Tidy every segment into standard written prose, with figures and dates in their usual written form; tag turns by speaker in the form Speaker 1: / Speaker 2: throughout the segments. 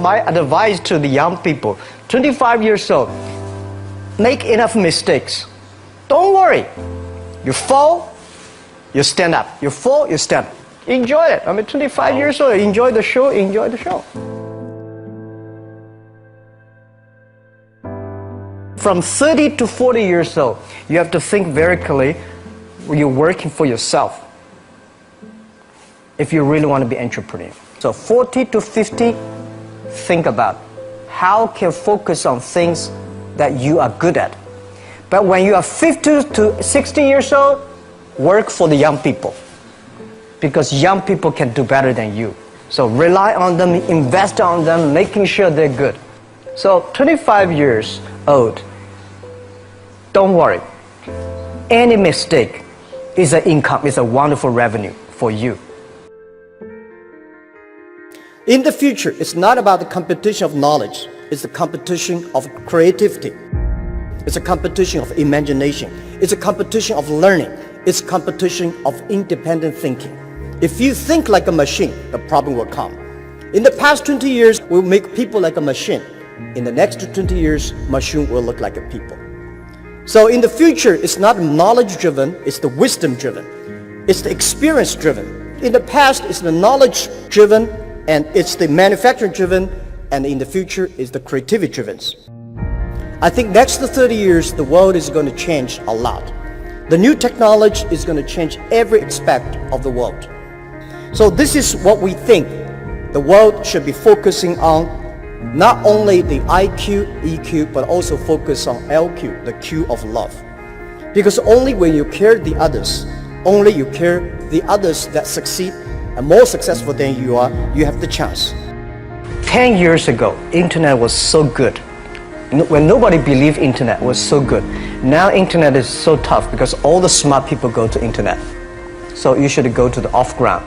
Speaker 1: my advice to the young people, 25 years old, make enough mistakes. Don't worry. You fall, you stand up. You fall, you stand up. Enjoy it. 25 years old, enjoy the show, enjoy the show. From 30 to 40 years old, you have to think very clearly. You're working for yourself if you really want to be an entrepreneur. So 40 to 50, think about how can focus on things that you are good at. But when you are 50 to 60 years old, work for the young people, because young people can do better than you. So rely on them, invest on them, making sure they're good. So 25 years old, don't worry. Any mistake is an income, is a wonderful revenue for you. In the future, it's not about the competition of knowledge. It's the competition of creativity. It's a competition of imagination. It's a competition of learning. It's a competition of independent thinking. If you think like a machine, the problem will come. In the past 20 years, we'll make people like a machine. In the next 20 years, machine will look like a people. So in the future, it's not knowledge-driven, it's the wisdom-driven. It's the experience-driven. In the past, it's the knowledge-driven, and it's the manufacturing-driven, and in the future, it's the creativity-driven. I think next 30 years, the world is going to change a lot. The new technology is going to change every aspect of the world. So this is what we think the world should be focusing on, not only the IQ, EQ, but also focus on LQ, the Q of love. Because only when you care the others, only you care the others that succeed and more successful than you are, you have the chance. 10 years ago, internet was so good. When nobody believed internet was so good. Now internet is so tough because all the smart people go to internet. So you should go to the off-ground.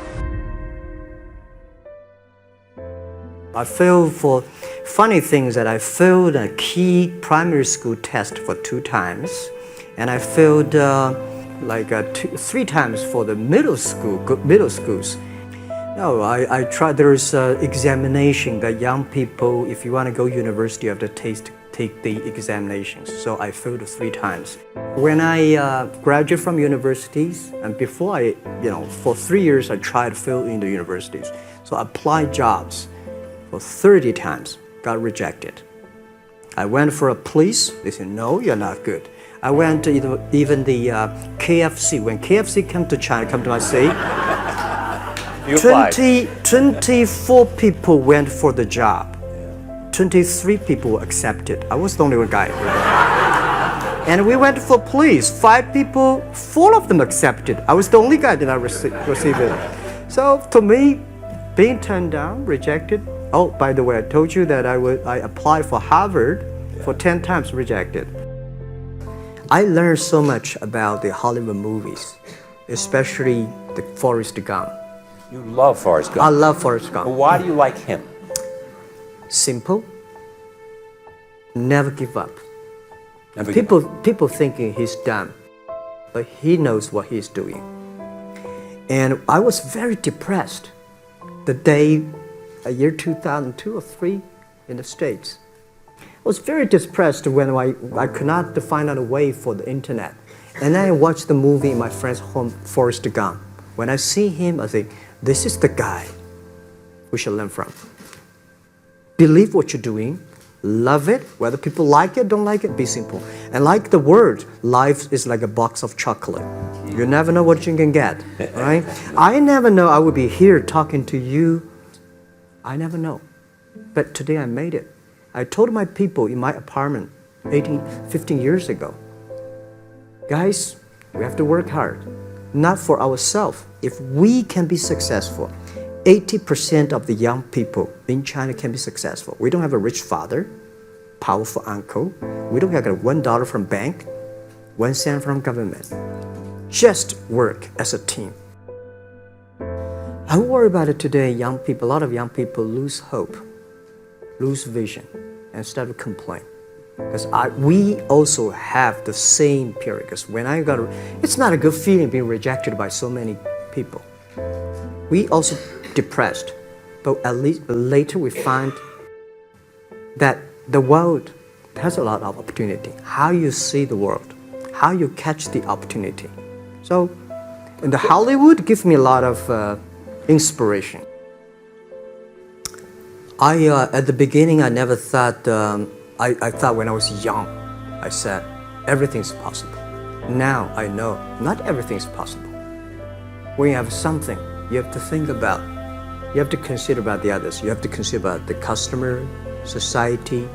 Speaker 1: I failed for funny things that I failed a key primary school test for 2 times. And I failed 3 times for the middle schools. No, I tried. There's an examination that young people, if you want to go university, you have to take the examinations. So I failed 3 times. When I graduated from universities, and before for 3 years I tried to fill in the universities. So I applied jobs for 30 times, got rejected. I went for a police, they said, no, you're not good. I went to even the KFC. When KFC came to China, come to my city, 24 people went for the job. 23 people were accepted. I was the only one guy. And we went for police. 5 people, 4 of them accepted. I was the only guy that I received it. So to me, being turned down, rejected. Oh, by the way, I told you that I applied for Harvard for 10 times, rejected. I learned so much about the Hollywood movies, especially the Forrest Gump.
Speaker 2: You love Forrest Gump.
Speaker 1: I love Forrest Gump.
Speaker 2: But why do you like him?
Speaker 1: Simple. Never give up. People thinking he's dumb, but he knows what he's doing. And I was very depressed the day, year 2002 or 3 in the States. I was very depressed when I could not find out a way for the internet. And then I watched the movie in my friend's home, Forrest Gump. When I see him, I think, this is the guy we should learn from. Believe what you're doing, love it, whether people like it, don't like it, be simple. And like the word, life is like a box of chocolate. You never know what you can get, right? I never know I would be here talking to you. I never know. But today I made it. I told my people in my apartment 15 years ago, guys, we have to work hard, not for ourselves. If we can be successful, 80% of the young people in China can be successful. We don't have a rich father, powerful uncle. We don't have $1 from bank, 1 cent from government. Just work as a team. I worry about it today. Young people, a lot of young people lose hope, lose vision, and start to complain. Because we also have the same period. Because when it's not a good feeling being rejected by so many people. We also depressed, but at least later we find that the world has a lot of opportunity. How you see the world, how you catch the opportunity. So, in the Hollywood gives me a lot of inspiration. At the beginning, I never thought. I thought when I was young, I said everything's possible. Now I know not everything's possible. When you have something, you have to think about. You have to consider about the others. You have to consider about the customer, society,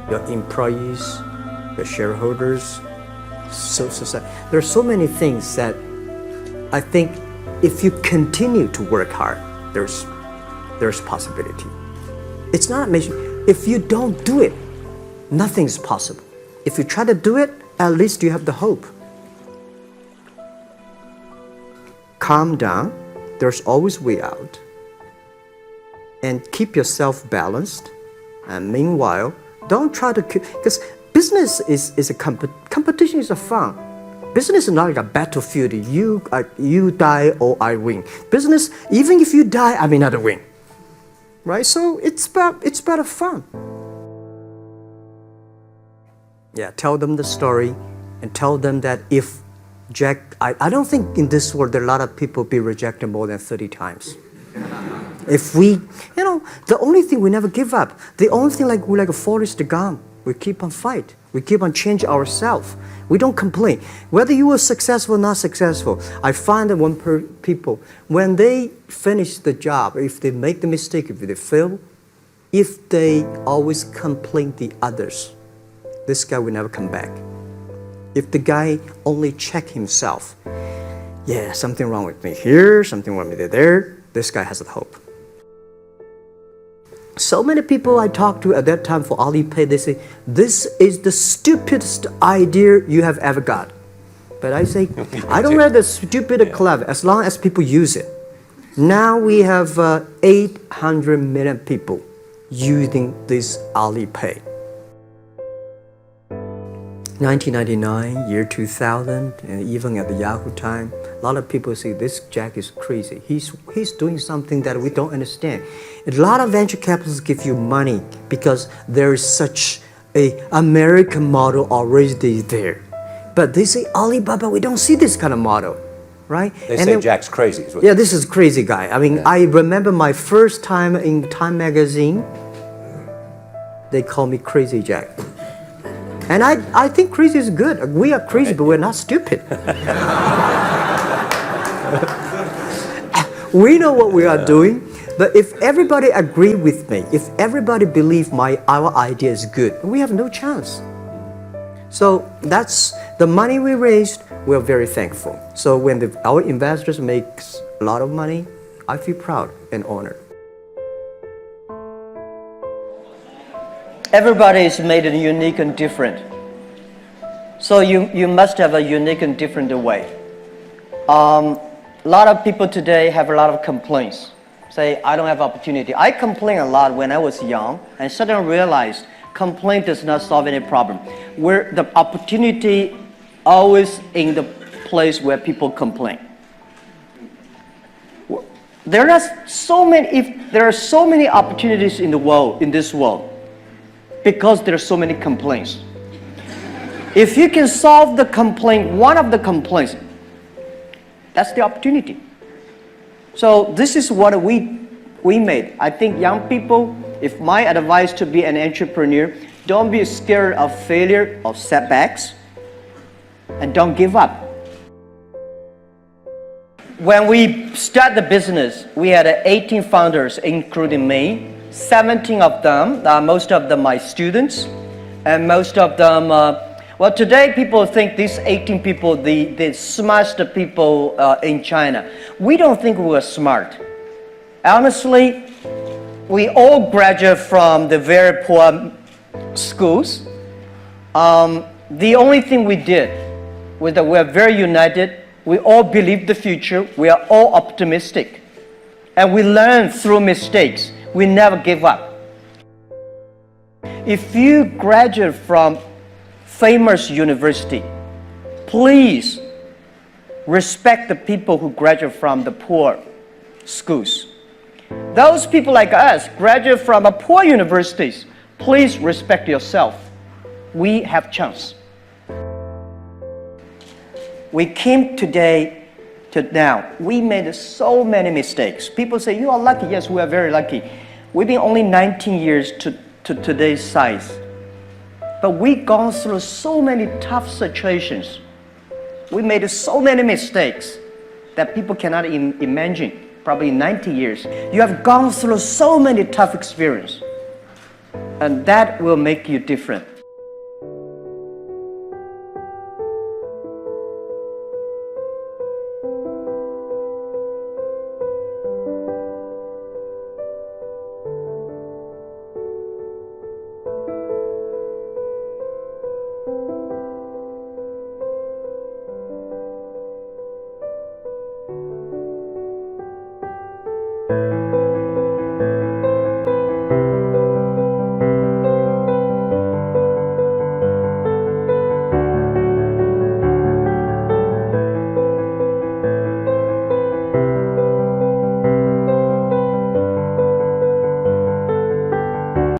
Speaker 1: your employees, your shareholders, society. There are so many things that I think if you continue to work hard, there's possibility. It's not amazing. If you don't do it, nothing's possible. If you try to do it, at least you have the hope. Calm down. There's always way out. And keep yourself balanced. And meanwhile, don't try to keep, because business is a competition is a fun. Business is not like a battlefield. You die or I win. Business, even if you die, I may not win. Right? So it's about fun. Yeah, tell them the story and tell them that if Jack, I don't think in this world there are a lot of people be rejected more than 30 times. If we, the only thing we never give up, the only thing we're like a Forrest Gump, we keep on fight, we keep on changing ourselves. We don't complain. Whether you were successful or not successful, I find that people, when they finish the job, if they make the mistake, if they fail, if they always complain the others, this guy will never come back. If the guy only check himself, yeah, something wrong with me here, something wrong with me there, this guy has a hope. So many people I talked to at that time for Alipay, they say, this is the stupidest idea you have ever got. But I say, I don't know the stupid or clever, as long as people use it. Now we have 800 million people using this Alipay. 1999, year 2000, and even at the Yahoo time, a lot of people say this Jack is crazy. He's doing something that we don't understand. A lot of venture capitalists give you money because there is such a American model already there. But they say Alibaba, we don't see this kind of model, right?
Speaker 2: They say Jack's crazy.
Speaker 1: Yeah, this is crazy guy. I mean, I remember my first time in Time magazine, they call me Crazy Jack. And I think crazy is good. We are crazy, but we're not stupid. We know what we are doing, but if everybody agree with me, if everybody believe our idea is good, we have no chance. So that's the money we raised. We're very thankful. So when our investors make a lot of money, I feel proud and honored.
Speaker 3: Everybody is made unique and different. So you must have a unique and different way. A lot of people today have a lot of complaints. Say, I don't have opportunity. I complained a lot when I was young and suddenly realized complaint does not solve any problem. Where the opportunity always in the place where people complain. There are so many opportunities in the world, in this world, because there are so many complaints. If you can solve the complaint, one of the complaints, that's the opportunity. So this is what we made. I think young people, if my advice to be an entrepreneur, don't be scared of failure, of setbacks, and don't give up. When we start the business, we had 18 founders, including me. 17 of them, most of them my students, and most of them, well, today people think these 18 people, the smartest people in China. We don't think we were smart. Honestly, we all graduate from the very poor schools. The only thing we did was that we are very united. We all believe the future. We are all optimistic. And we learn through mistakes. We never give up. If you graduate from famous university, please respect the people who graduate from the poor schools. Those people like us graduate from a poor universities. Please respect yourself. We have chance. We came today to now. We made so many mistakes. People say, you are lucky. Yes, we are very lucky. We've been only 19 years to today's size. But we've gone through so many tough situations. We made so many mistakes that people cannot imagine. Probably in 90 years, you have gone through so many tough experiences. And that will make you different.